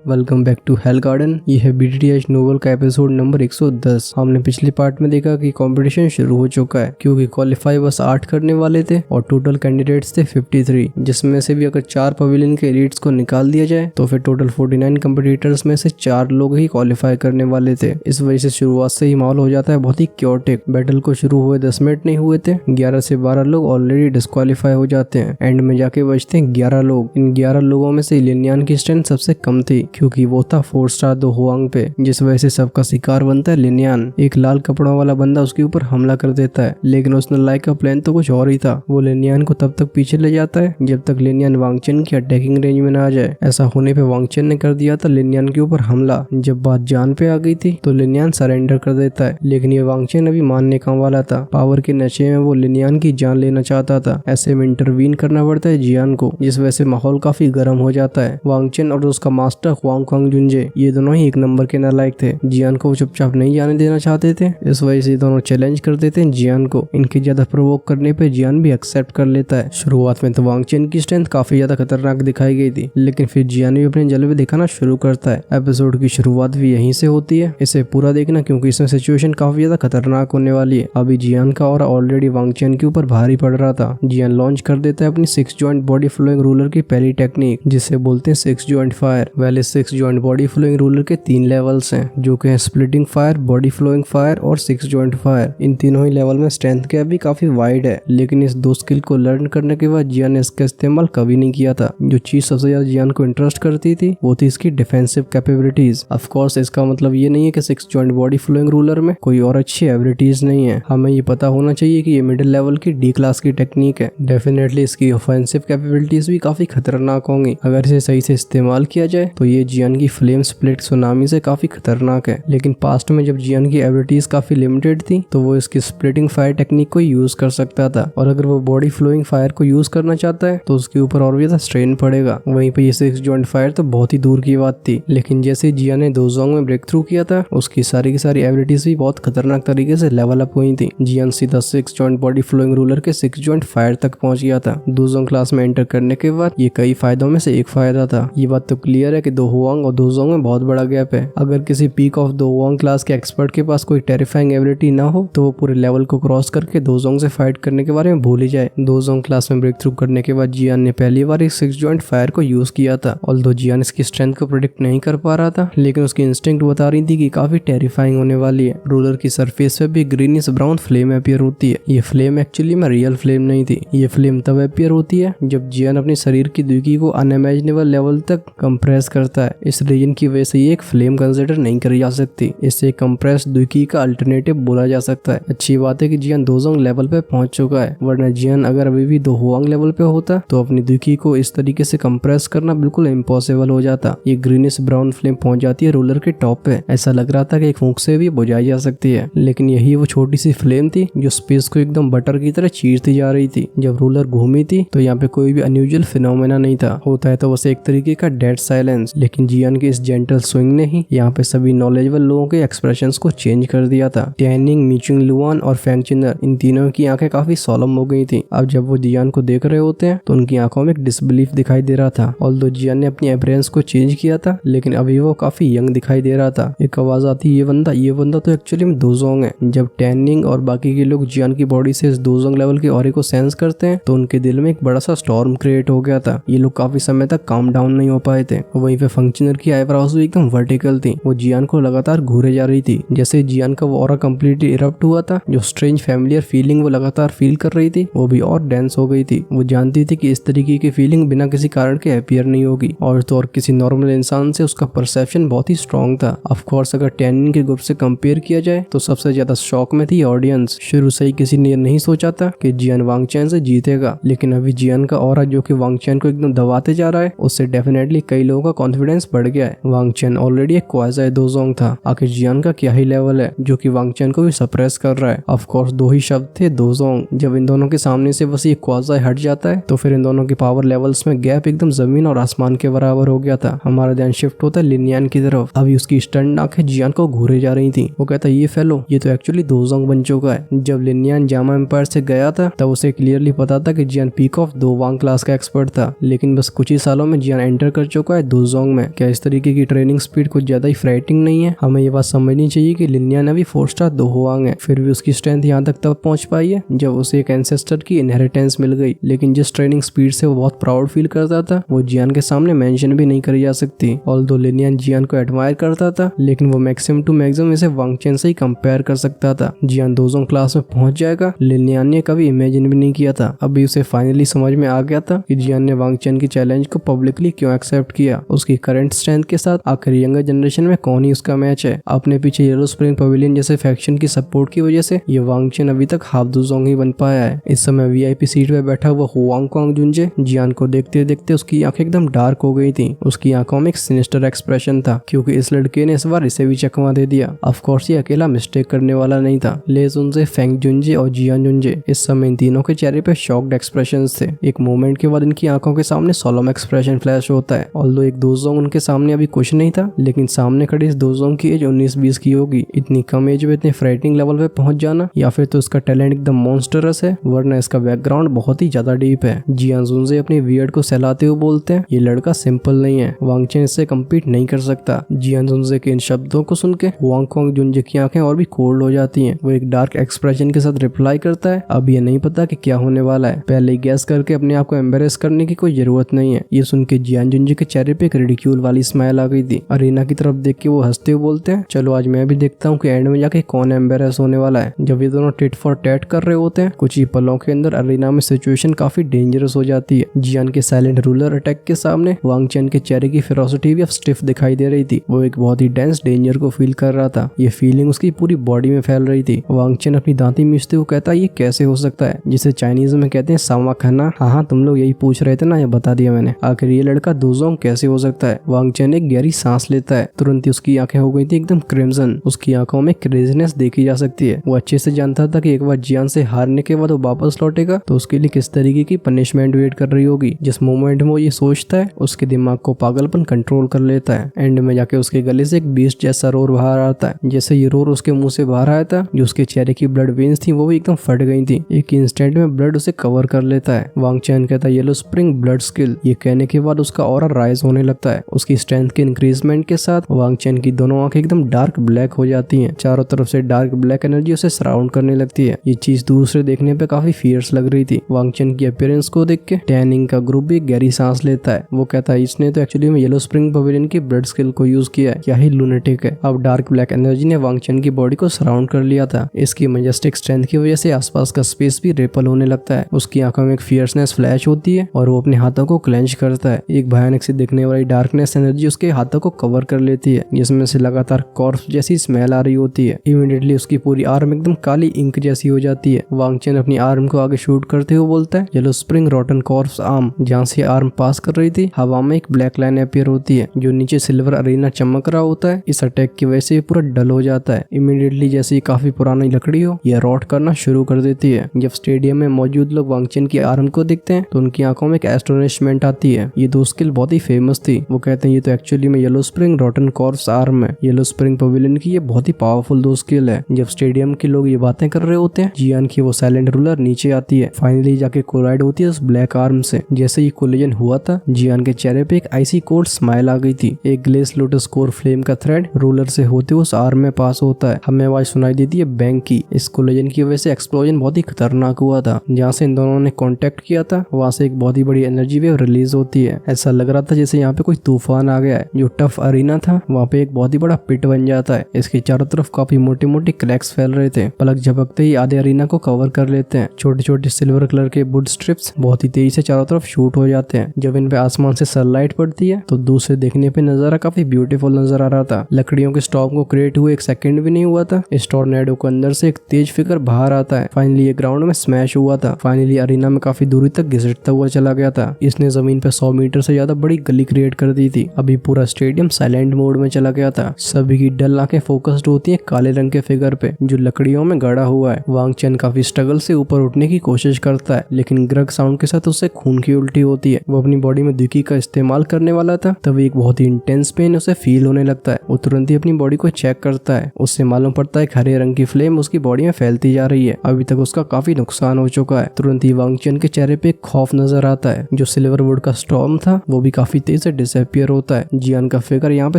Welcome back to hell garden. ये है BTTH novel का एपिसोड नंबर 110। हमने पिछले पार्ट में देखा कि कंपटीशन शुरू हो चुका है क्योंकि क्वालिफाई बस 8 करने वाले थे और टोटल कैंडिडेट्स थे 53, जिसमें से भी अगर 4 पवेलियन के एलिट्स को निकाल दिया जाए तो फिर टोटल 49 कंपटीटर्स में से 4 लोग ही क्वालिफाई करने वाले थे। इस वजह से शुरुआत से ही माहौल हो जाता है बहुत ही क्योटिक। बैटल को शुरू हुए 10 मिनट नहीं हुए थे, 11 से 12 लोग ऑलरेडी डिस्क्वालीफाई हो जाते हैं। एंड में जाके बचते हैं 11 लोग। इन 11 लोगों में से लिनियान की स्ट्रेंथ सबसे कम थी क्योंकि वो था 4 स्टार दो हुआंग पे, जिस वजह से सबका शिकार बनता है लिनियान। एक लाल कपड़ों वाला बंदा उसके ऊपर हमला कर देता है, लेकिन उसने लाइक का प्लान तो कुछ और ही था। वो लिनियान को तब तक पीछे ले जाता है जब तक लिनियान वांगचन की अटैकिंग रेंज में ना आ जाए। ऐसा होने पे वांगचन ने कर दिया था लिनियान के ऊपर हमला। जब बात जान पे आ गई थी तो लिनियान सरेंडर कर देता है, लेकिन ये वांगचन अभी मानने का वाला था। पावर के नशे में वो लिनियान की जान लेना चाहता था। ऐसे में इंटरवीन करना पड़ता है जियान को, जिस वजह से माहौल काफी गर्म हो जाता है। वांगचन और उसका मास्टर हुआंग क्वांग जुंजे ये दोनों ही एक नंबर के नालायक थे। जियान को वो चुपचाप नहीं जाने देना चाहते थे, इस वजह से दोनों चैलेंज कर देते हैं जियान को। इनके ज्यादा प्रोवोक करने पे जियान भी एक्सेप्ट कर लेता है। शुरुआत में तो वांगचन की स्ट्रेंथ काफी ज्यादा खतरनाक दिखाई गई थी, लेकिन फिर जियान भी अपने जलवे दिखाना शुरू करता है। एपिसोड की शुरुआत भी यहीं से होती है। इसे पूरा देखना क्योंकि इसमें सिचुएशन काफी ज्यादा खतरनाक होने वाली है। अभी जियान का और ऑलरेडी वांगचन के ऊपर भारी पड़ रहा था। जियान लॉन्च कर देता है अपनी 6 जॉइंट बॉडी फ्लोइंग रूलर की पहली टेक्निक, जिसे बोलते हैं 6 जॉइंट फायर। पहले 6 जॉइंट बॉडी फ्लोइंग रूलर के 3 लेवल्स हैं, जो कि हैं splitting fire, body flowing fire और 6 जॉइंट फायर। इन तीनों ही लेवल में स्ट्रेंथ गैप भी काफी वाइड है, लेकिन इस 2 स्किल को लर्न करने के बाद जियान ने इसका इस्तेमाल कभी नहीं किया था। जो चीज सबसे ज्यादा जियान को इंटरेस्ट करती थी वो थी इसकी डिफेंसिव कैपेबिलिटीज। ऑफ कोर्स इसका मतलब ये नहीं है कि 6 जॉइंट बॉडी फ्लोइंग रूलर में कोई और अच्छी एबिलिटीज नहीं है। हमें ये पता होना चाहिए कि ये मिडिल लेवल की D क्लास की टेक्निक है। डेफिनेटली इसकी ऑफेंसिव कैपेबिलिटीज भी काफी खतरनाक होंगी। अगर इसे सही से इस्तेमाल किया जाए तो ये जियान की फ्लेम स्प्लिट सुनामी से काफी खतरनाक है। लेकिन पास्ट में जब जियान की एबिलिटीज काफी लिमिटेड थी तो वो इसकी स्प्लिटिंग फायर टेक्निक को यूज कर सकता था, और अगर वो बॉडी फ्लोइंग फायर को यूज करना चाहता है तो उसके ऊपर और भी ज्यादा स्ट्रेन पड़ेगा। वहीं पे ये 6 जॉइंट फायर तो बहुत ही दूर की बात थी। लेकिन जैसे जियान ने दोजोंग में ब्रेक थ्रू किया था, उसकी सारी की सारी एबिलिटीज भी बहुत खतरनाक तरीके से लेवल अप हुई थी। जियान सीधा 6 जॉइंट बॉडी फ्लोइंग रूलर के 6 जॉइंट फायर तक पहुंच गया था। दोजोंग क्लास में एंटर करने के बाद ये कई फायदों में से एक फायदा था। ये बात तो क्लियर है कि दो हुआंग और दोजोंग में बहुत बड़ा गैप है। अगर किसी पीक ऑफ दो हुआंग क्लास के एक्सपर्ट के पास कोई टेरिफाइंग एबिलिटी ना हो तो वो पूरे लेवल को क्रॉस करके दोजोंग से फाइट करने के बारे में भूल ही जाए। दोजोंग क्लास में ब्रेक थ्रू करने के बाद जियान ने पहली बार इस 6 जॉइंट फायर को यूज किया था। ऑल्दो जियान इसकी स्ट्रेंथ को प्रेडिक्ट नहीं कर पा रहा था, लेकिन उसकी इंस्टिंक्ट बता रही थी कि काफी टेरिफाइंग होने वाली है। रूलर की सरफेस पे भी ग्रीनिश ब्राउन फ्लेम अपीयर होती है। ये फ्लेम एक्चुअली में रियल फ्लेम नहीं थी। ये फ्लेम तब अपीयर होती है जब जियान अपने शरीर की द्विकी को अनइमेजिनेबल लेवल तक कंप्रेस करता है। इस रीजन की वजह से ये एक फ्लेम कंसिडर नहीं करी जा सकती। इससे कंप्रेस द्विकी का अल्टरनेटिव बोला जा सकता है। अच्छी बात है कि जियान दोजोंग लेवल पे पहुंच चुका है, वरना जियान अगर अभी भी दो हुआंग लेवल पे होता तो अपनी द्विकी को इस तरीके से कंप्रेस करना बिल्कुल इम्पॉसिबल हो जाता। ये ग्रीनिश ब्राउन फ्लेम पहुंच जाती है रूलर के टॉप पे। ऐसा लग रहा था कि एक फूंक से भी बुझाई जा सकती है, लेकिन यही वो छोटी सी फ्लेम थी जो स्पेस को एकदम बटर की तरह चीरती जा रही थी। जब रूलर घूमी थी तो यहाँ पे कोई भी अनयूजुअल फिनोमेना नहीं था। होता है तो बस एक तरीके का डेड साइलेंस, लेकिन जियान के इस जेंटल स्विंग ने ही यहाँ पे सभी नॉलेजेबल लोगों के एक्सप्रेशंस को चेंज कर दिया था। टैनिंग, मीचिंग लुआन और फेंगचिनर, इन तीनों की आंखें काफी सोलम हो गई थी। अब जब वो जियान को देख रहे होते हैं तो उनकी आंखों में एक डिसबिलीफ दिखाई दे रहा था। ऑल्दो जियान ने अपनी अपीयरेंस को चेंज किया था, लेकिन अभी वो काफी यंग दिखाई दे रहा था। एक आवाज आती, ये बंदा तो एक्चुअली में दोजोंग है। जब टैनिंग और बाकी के लोग जियान की बॉडी से इस दोजोंग लेवल के ऑरे को सेंस करते हैं तो उनके दिल में एक बड़ा सा स्टॉर्म क्रिएट हो गया था। ये लोग काफी समय तक काम डाउन नहीं हो पाए थे। वहीं पे फंक्शनर की आईब्रोज भी एकदम वर्टिकल थी। वो जियान को लगातार घूरे जा रही थी। जैसे जियान का वो ऑरा कंप्लीटली इरप्ट हुआ था, जो स्ट्रेंज फैमिलियर फीलिंग वो लगातार फील कर रही थी वो भी और डेंस हो गई थी। वो जानती थी कि इस तरीके की फीलिंग बिना किसी कारण के अपीयर नहीं होगी, और तो और किसी नॉर्मल इंसान से उसका परसेप्शन बहुत ही स्ट्रॉन्ग था। ऑफ कोर्स अगर टैनिंग के ग्रुप से कंपेयर किया जाए तो सबसे ज्यादा शॉक में थी ऑडियंस। शुरू से ही किसी ने नहीं सोचा था कि जियान वांगचैन से जीतेगा, लेकिन अभी जियान का ऑरा जो कि वांगचैन को एकदम दबाते जा रहा है, उससे डेफिनेटली कई लोगों का कॉन्फिडेंस बढ़ गया है। वांगचैन ऑलरेडी एक क्वाज़ा दोजोंग था, आखिर जियान का क्या ही लेवल है जो कि वांगचैन को भी सप्रेस कर रहा है। ऑफ कोर्स 2 ही शब्द थे, दोजोंग। जब इन दोनों के सामने से बस ये क्वाज़ा हट जाता है तो फिर इन दोनों के पावर लेवल्स में गैप एकदम जमीन और आसमान के बराबर हो गया था। हमारा ध्यान शिफ्ट होता है लिनियान की तरफ। अभी उसकी स्टंट आंखें जियान को घूरे जा रही थी। वो कहता, ये फेलो ये तो एक्चुअली दोजोंग बन चुका है। जब लिनियान जामा एम्पायर से गया था तब उसे क्लियरली पता था कि जियान पीक ऑफ दो वांग क्लास का एक्सपर्ट था, लेकिन बस कुछ ही सालों में जियान एंटर कर चुका है दोजोंग दोजोंग में। क्या इस तरीके की ट्रेनिंग स्पीड कुछ ज्यादा ही फ्राइटिंग नहीं है? हमें ये बात समझनी चाहिए कि लिनलियान अभी 4 स्टार दो हुआंग है, फिर भी उसकी स्ट्रेंथ यहाँ तक तब पहुंच पाई है जब उसे एक एंसेस्टर की इनहेरिटेंस मिल गई। लेकिन जिस ट्रेनिंग स्पीड से वो बहुत प्राउड फील करता था वो जियान के सामने मेंशन भी नहीं करी जा सकती। ऑल्दो लिनलियान जियान को एडमायर करता था लेकिन वो मैक्सिमम टू मैक्सिमम इसे वांग चेन से ही कंपेयर कर सकता था। जियान दोजोंग क्लास में पहुंच जाएगा लिनलियान ने कभी इमेजिन भी नहीं किया था। अभी उसे फाइनली समझ में आ गया था कि जियान ने वांग चेन की चैलेंज को पब्लिकली क्यों एक्सेप्ट किया। उसकी करंट स्ट्रेंथ के साथ आखिर यंगर जनरेशन में कौन ही उसका मैच है। अपने पीछे येलो स्प्रिंग पवेलियन जैसे फैक्शन की सपोर्ट की वजह से ये वांग चेन अभी तक हाफ दोजोंग ही बन पाया है। इस समय वीआईपी सीट पे बैठा हुआ हुआंग क्वांग जुंजे जियान को देखते देखते उसकी आंखें एकदम डार्क हो गई थी। उसकी आंखों में एक सिनिस्टर एक्सप्रेशन था क्योंकि इस लड़के ने इस बार इसे भी चकमा दे दिया। ऑफ कोर्स ये अकेला मिस्टेक करने वाला नहीं था। ले जुनजे, फेंग जुंजे और जियान जुंजे इस समय इन तीनों के चेहरे पे शॉक्ड एक्सप्रेशंस थे। एक मोमेंट के बाद इनकी आंखों के सामने सोलम एक्सप्रेशन फ्लैश होता है। ऑल्दो एक दोजोंग उनके सामने अभी कुछ नहीं था लेकिन सामने खड़े इस दोजोंग की एज 19-20 की होगी। इतनी कम एज में इतने फ्राइटिंग लेवल पे पहुंच जाना या फिर तो इसका टैलेंट एकदम मॉन्स्टरस है वरना इसका बैकग्राउंड बहुत ही ज्यादा डीप है। जियान जुनजे अपनी वियर्ड को सहलाते हुए बोलते हैं ये लड़का सिंपल नहीं है, वांग चेन इससे कम्पीट नहीं कर सकता। जियान जुनजे के इन शब्दों को सुन के हुआंग क्वांग जुंजे की आंखें और भी कोल्ड हो जाती हैं। वो एक डार्क एक्सप्रेशन के साथ रिप्लाई करता है अब ये नहीं पता कि क्या होने वाला है, पहले गैस करके अपने आप को एम्बेरेस करने की कोई जरूरत नहीं है। ये सुन के जियान जुंजे के चेहरे पे एक रिडिक्यूल वाली स्माइल आ गई थी। अरीना की तरफ देख के वो हंसते हुए बोलते हैं चलो आज मैं भी देखता हूँ कि एंड में जाके कौन एम्बेरेस होने वाला है। जब ये दोनों टिट फॉर टैट कर रहे होते हैं कुछ ही पलों के अंदर अरीना में सिचुएशन काफी डेंजरस हो जाती है। जियान के साइलेंट रूलर अटैक के सामने वांग चेन के चेहरे की फेरोसिटी भी अब स्टिफ दिखाई दे रही थी। वो एक बहुत ही डेंस डेंजर को फील कर रहा था। ये फीलिंग उसकी पूरी बॉडी में फैल रही थी। वांग चेन अपनी दांती मीचते हुए कहता है ये कैसे हो सकता है, जिसे चाइनीज में कहते हैं सामा खाना। हाँ तुम लोग यही पूछ रहे थे ना, ये बता दिया मैंने। आखिर ये लड़का दोजोंग कैसे हो सकता है। वांग चेन एक गहरी सांस लेता है। तुरंत ही उसकी आंखें हो गई थी एकदम क्रिम्सन। उसकी आंखों में क्रेजीनेस देखी जा सकती है। वो अच्छे से जानता था कि एक बार जियान से हारने के बाद वो वापस लौटेगा तो उसके लिए किस तरीके की पनिशमेंट वेट कर रही होगी। जिस मोमेंट में वो ये सोचता है उसके दिमाग को पागलपन कंट्रोल कर लेता है। एंड में जाके उसके गले से एक बीस्ट जैसा रोर बाहर आता है। जैसे ये रोर उसके मुंह से बाहर आया था जो उसके चेहरे की ब्लड वेन्स थी वो भी एकदम फट गई थी। एक इंस्टेंट में ब्लड उसे कवर कर लेता है। वांग चेन कहता है येलो स्प्रिंग ब्लड स्किल। ये कहने के बाद उसका ऑरा राइज होने लगता है। उसकी स्ट्रेंथ के इंक्रीजमेंट के साथ वांग चेन की दोनों आंखें एकदम डार्क ब्लैक हो जाती हैं। चारों तरफ से डार्क ब्लैक एनर्जी उसे सराउंड करने लगती है। ये चीज दूर से देखने पे काफी फियर्स लग रही थी। वांग चेन की अपीयरेंस को देख के टैनिंग का ग्रुप भी गहरी सांस लेता है। वो कहता है इसने तो एक्चुअली में येलो स्प्रिंग पवेलियन की ब्लड स्किल को यूज किया है, क्या ही लूनेटिक है। अब डार्क ब्लैक एनर्जी ने वांग चेन की बॉडी को सराउंड कर लिया था। इसकी मैजेस्टिक स्ट्रेंथ की वजह से आसपास का स्पेस भी रेपल होने लगता है। उसकी आंखों में एक फियर्सनेस फ्लैश होती है और वो अपने हाथों को क्लेंच करता है। एक भयानक से दिखने वाली डार्कनेस एनर्जी उसके हाथों को कवर कर लेती है जिसमें से लगातार कॉर्प्स जैसी स्मेल आ रही होती है। इमीडिएटली उसकी पूरी आर्म एकदम काली इंक जैसी हो जाती है। वांग चेन अपनी आर्म को आगे शूट करते हुए बोलता है येलो स्प्रिंग रॉटन कॉर्प्स आर्म। जहाँ से आर्म पास कर रही थी हवा में एक ब्लैक लाइन अपीयर होती है जो नीचे सिल्वर अरीना चमक रहा होता है। इस अटैक की वजह से ये पूरा डल हो जाता है। इमीडिएटली जैसे ही काफी पुरानी लकड़ी हो यह रॉट करना शुरू कर देती है। जब स्टेडियम में मौजूद लोग वांग चेन की आर्म को देखते हैं तो उनकी आंखों में एक एस्टोनिशमेंट आती है। ये दो स्किल बहुत ही फेमस थी। वो कहते हैं ये तो एक्चुअली में येलो स्प्रिंग रॉटन कॉर्प्स आर्म है। येलो स्प्रिंग पवेलियन की ये बहुत ही पावरफुल दो स्किल है। जब स्टेडियम के लोग ये बातें कर रहे होते हैं जियान की वो साइलेंट रूलर नीचे आती है। फाइनली जाके कोलाइड होती है उस ब्लैक आर्म से। जैसे ये कोलिजन हुआ था जियान के चेहरे पे एक आइसी कोल्ड स्माइल आ गई थी। एक ग्लेस लोटस कोर फ्लेम का थ्रेड रूलर से होते हुए उस आर्म में पास होता है। हमें आवाज सुनाई देती है बैंक की। इस कोलिजन की वजह से एक्सप्लोजन बहुत ही खतरनाक हुआ था। जहाँ से इन दोनों ने कांटेक्ट किया था वहाँ से एक बहुत ही बड़ी एनर्जी वेव रिलीज होती है। ऐसा लग रहा था जैसे यहाँ पे कोई तूफान आ गया है। जो टफ अरीना था वहाँ पे एक बहुत ही बड़ा पिट बन जाता है। इसके चारों तरफ काफी मोटे मोटे क्रैक्स फैल रहे थे। पलक झपकते ही आधे अरीना को कवर कर लेते हैं। छोटे छोटे सिल्वर कलर के वुड स्ट्रिप्स बहुत ही तेजी से चारों तरफ शूट हो जाते हैं। जब इन पे आसमान से सनलाइट पड़ती है तो दूर से देखने पे नजारा काफी ब्यूटीफुल नजर आ रहा था। लकड़ियों के स्टॉर्म को क्रिएट हुए एक सेकंड भी नहीं हुआ था इस टॉर्नेडो को अंदर से एक तेज फिगर बाहर आता है। फाइनली ये ग्राउंड में स्मैश हुआ था। फाइनली अरीना में काफी दूरी तक घिसटता हुआ चला गया था। इसने जमीन पे 100 मीटर से ज्यादा बड़ी गली क्रिएट कर दी थी। अभी पूरा स्टेडियम साइलेंट मोड में चला गया था। सभी की डल आंखें फोकस्ड होती है काले रंग के फिगर पे जो लकड़ियों में गड़ा हुआ है। वांग चेन काफी स्ट्रगल से ऊपर उठने की कोशिश करता है लेकिन ग्रग साउंड के साथ उससे खून की उल्टी होती है। वो अपनी बॉडी में दुखी का इस्तेमाल करने वाला था तभी एक बहुत ही इंटेंस पेन उसे फील होने लगता है। वो तुरंत ही अपनी बॉडी को चेक करता है। उससे मालूम पड़ता है हरे रंग की फ्लेम उसकी बॉडी में फैलती जा रही है। अभी तक उसका काफी नुकसान हो चुका है। तुरंत ही वांग चेन के चेहरे पे खौफ नजर आता है। जो सिल्वर वुड का स्टॉर्म था वो भी काफी तेज से अपीयर होता है। जियान का फिगर यहाँ पे